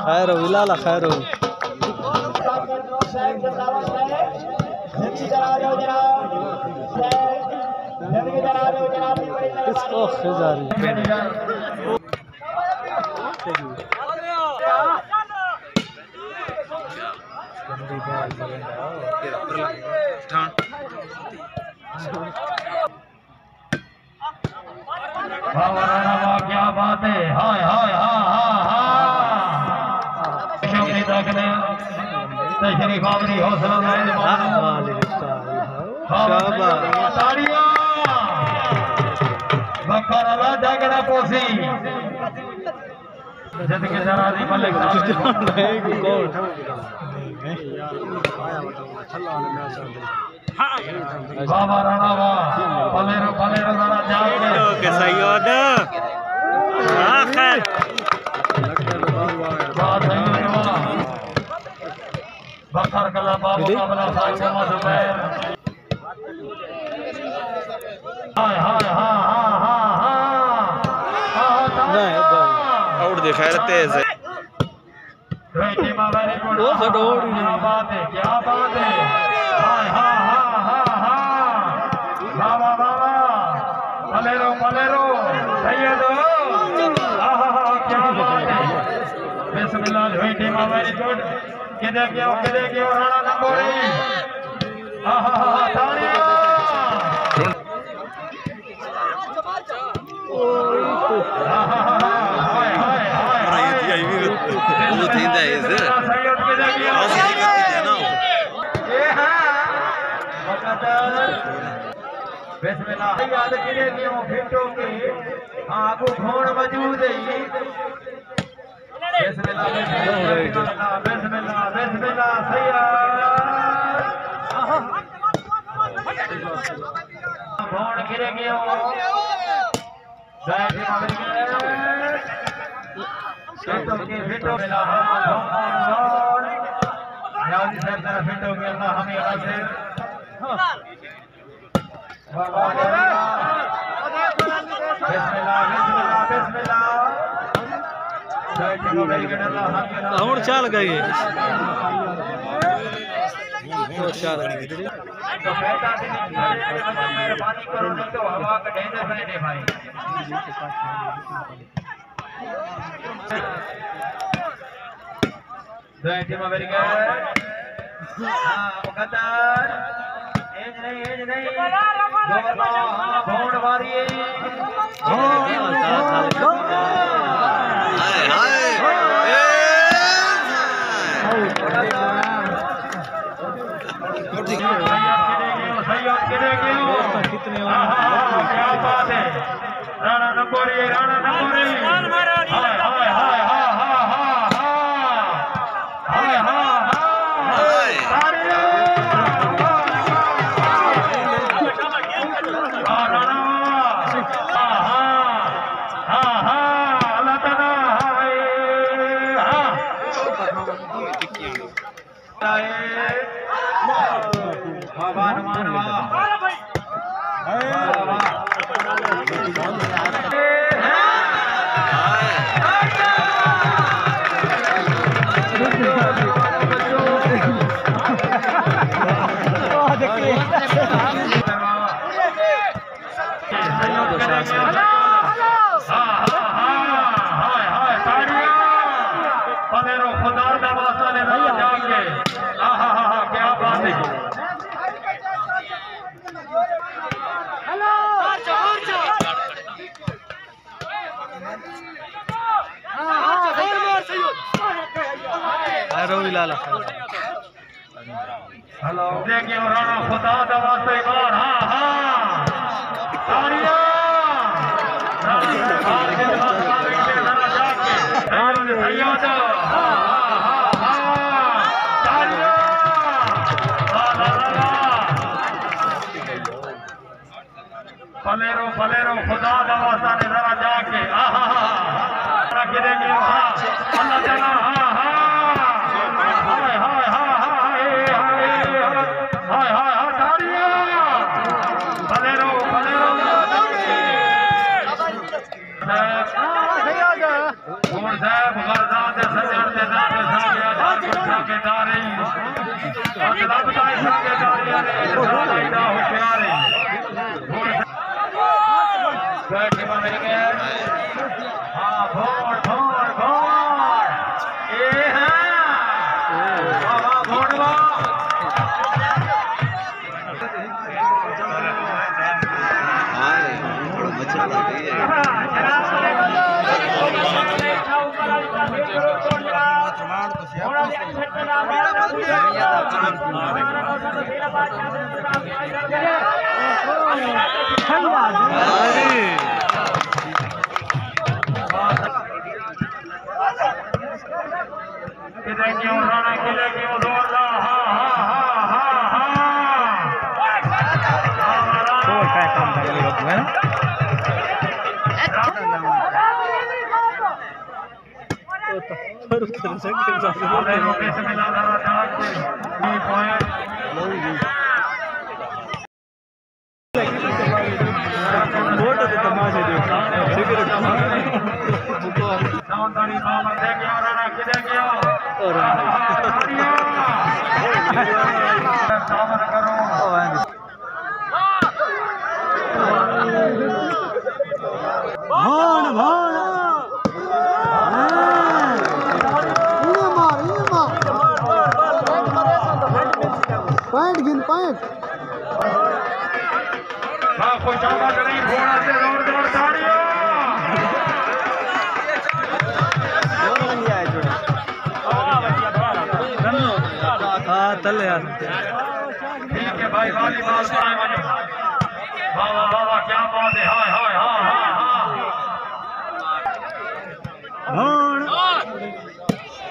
खैर विलाला खैर इसको खिजारी क्या बात है। हाय हाय हाँ हाँ हाँ तशरीफ आवरी हौसला बकरला जागरा पोसी जद के जरादी मलिक बाबा राणा पलेरो पलेरो राणा जाके के सैयद आखिर बकर कला बाबू कबला साहब जुबैर हाय हाय हां हां हां हां नहीं भाई और दिखाया तेज है वो सडोड़ क्या बात है हाय हां हां हां हां बाबा बाबा पलेरो पलेरो सैयद आहा क्या बात है बिस्मिल्लाह वेटी मा वेरी गुड किधर गया राणा नंबोरी आहा तालियां हाय हाय हाय वो थींदा है इसे सैयद किधर गया ऐसे ही करते हैं ना ये हां बिस्मिल्लाह याद किधर गया फिटो के हां को घोड़ मौजूद है बिस्मिल्लाह बिस्मिल्लाह बिस्मिल्लाह बिस्मिल्लाह सैयद घोड़ गिरे गया जय श्री माता फिटो के फिटो मिला घोड़ याद से तरफ फिटो के अल्लाह हमें से बिस्मिल्लाह बिस्मिल्लाह बिस्मिल्लाह और चाल गई तो चाल गई तो कहता है मेहरबानी करो नहीं तो हवा का डेंजर बने भाई जय टीम अमेरिका हां मुकद्दर एज नहीं भोंड मारी कितने क्या बात है राणा नंबोरी हाय हाय हाय हाय हाय हाय हेलो देखिए राणा खुदा का वास्ते एक बार हां हां तालियां सैयद फलेरो फलेरो खुदा दवासा ने जरा जाके गिरेंगे हाँ अल्लाह जना हाँ हाँ हाय हाय हाय हाय हाय हाय हाय तालियां फलेरो फलेरो और साहब गरदात सजर दे दाते सागे आधार को सागे दारे अगला बताए सागे दारे साइदा हो प्यारे बैठे मेरे के हाँ भोर भोर भोर ए हाँ बाबा भोरवा किधर क्यों राणा किधर क्यों जोरदार हाँ हाँ हाँ हाँ हाँ पॉइंट गिन पॉइंट हाँ कोई चावा नहीं घोड़ा से जोर जोर ताड़ियों हाँ चल यार ठीक है भाई वाली बात है वाह वाह वाह वाह क्या बात है हाय हाय हाँ हाँ हाँ वाह वाह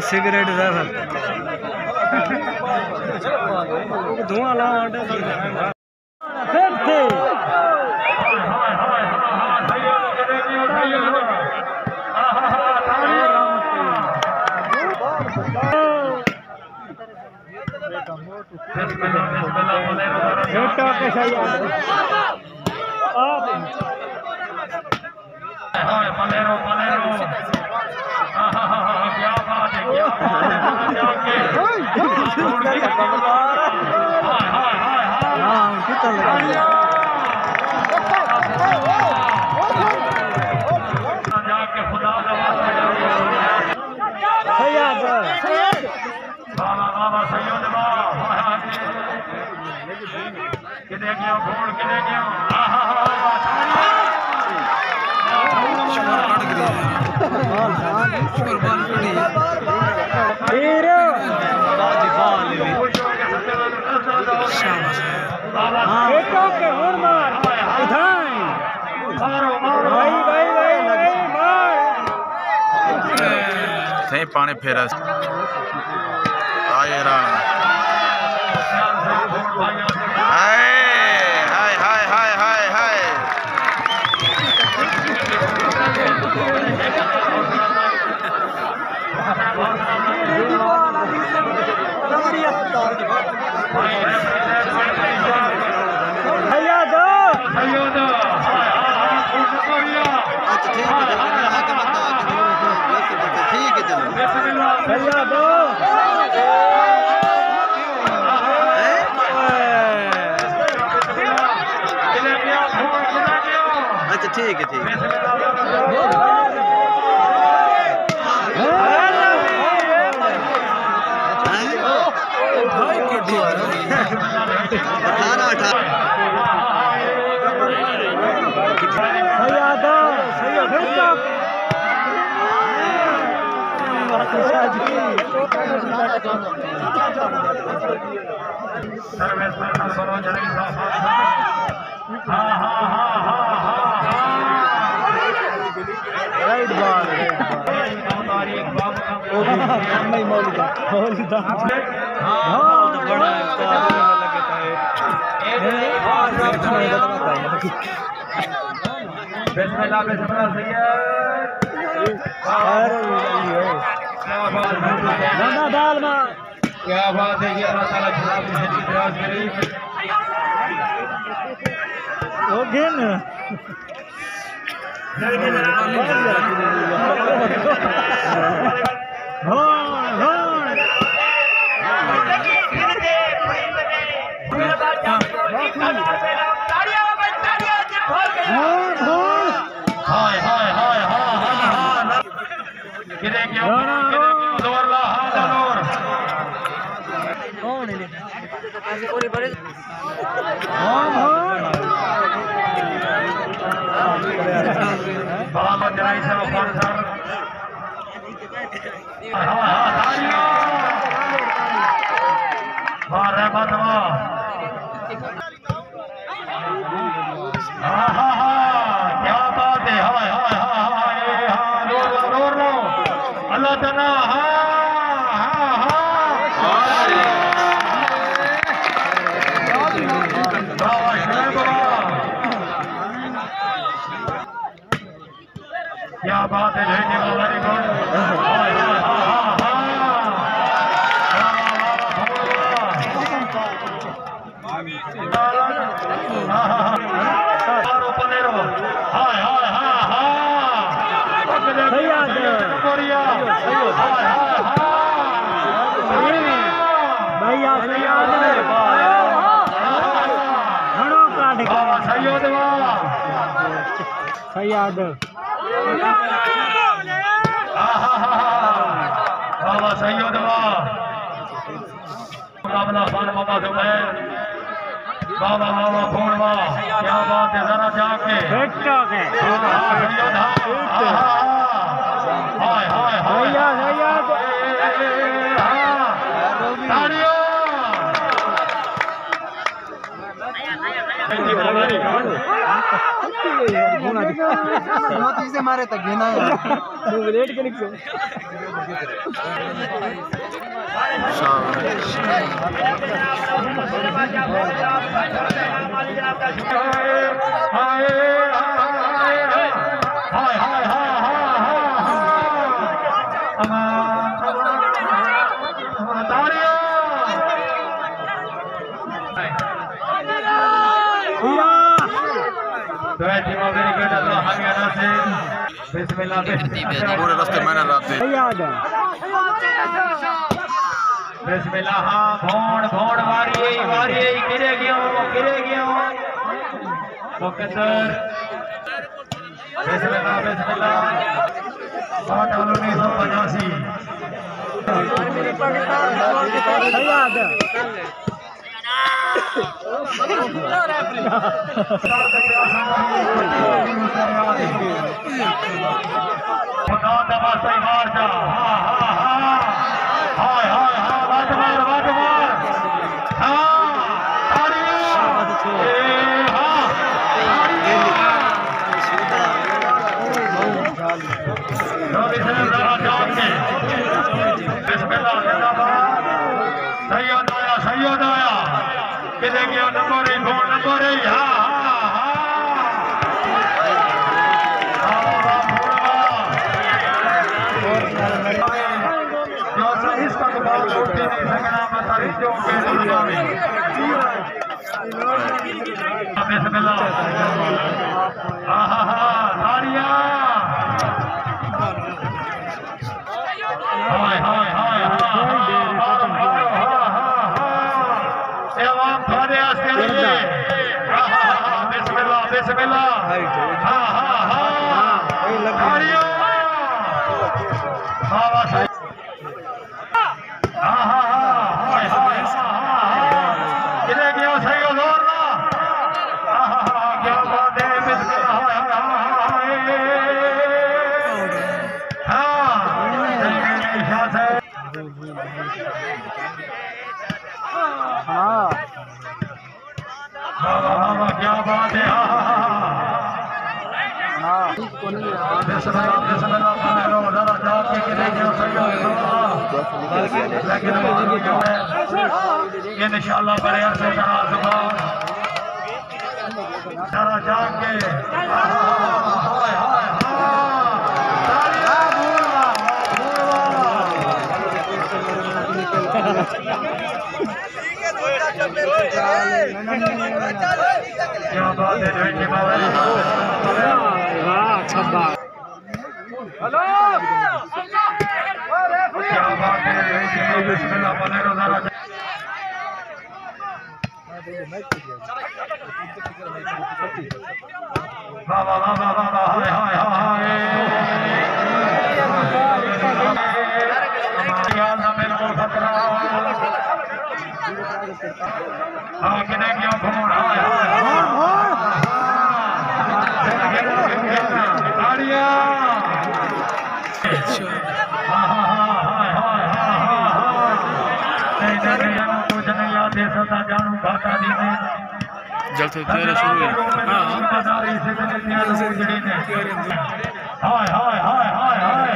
सिगरेट धुआं ला सही पानी फेरा आए राणा हाय हाय हाय हाय हाय हाय अच्छा ठीक है ठीक है राइट बॉल क्या बात है, अल्लाह ताला क्या बात है, सैयद बाबा सैयद मुकाबला खान बाबा जुबैर बाबा बाबा फोड़वा, क्या बात है, जरा जाके हाय हाय से मारे तक ना रेट के लिखो पूरे रास्ते मैंने लाते बिस्मिल्लाह भोंड भोंड वारी गिरे गयो मुकद्दर बिस्मिल्लाह 1985 सैयद आया किधर गया नंबर क्या बात है इंशाअल्लाह बड़े अरसे जरा जाग के क्या बात है हेलो क्या बात है बिस्मिल्लाह बने रोजाना वाह वाह वाह वाह वाह हाय हाय हाय हाँ किने क्यों घूम जानू घाटा दी जल्द से तेरे शुरू है हाय हाय हाय हाय हाय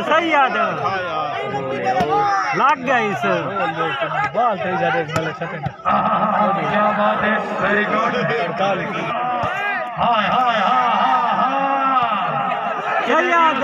सैयद लाग गया इस बाल थे ज्यादा गले छटे क्या बात है वेरी गुड हाय हाय सैयद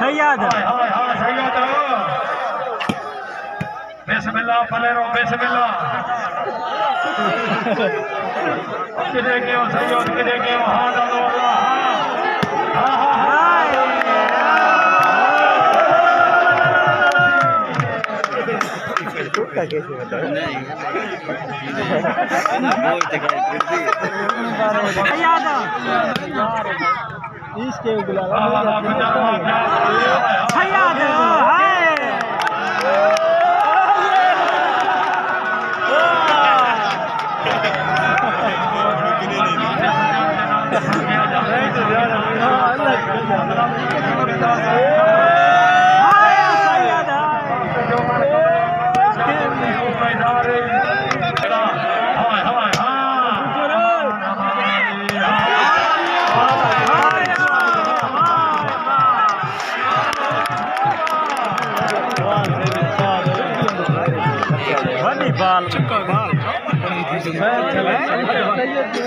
सैयद बिस्मिल्लाह फलेरो बिस्मिल्लाह किधर गयो सैयद किधर गयो हां डालो कैसे बताओ इसके Hey!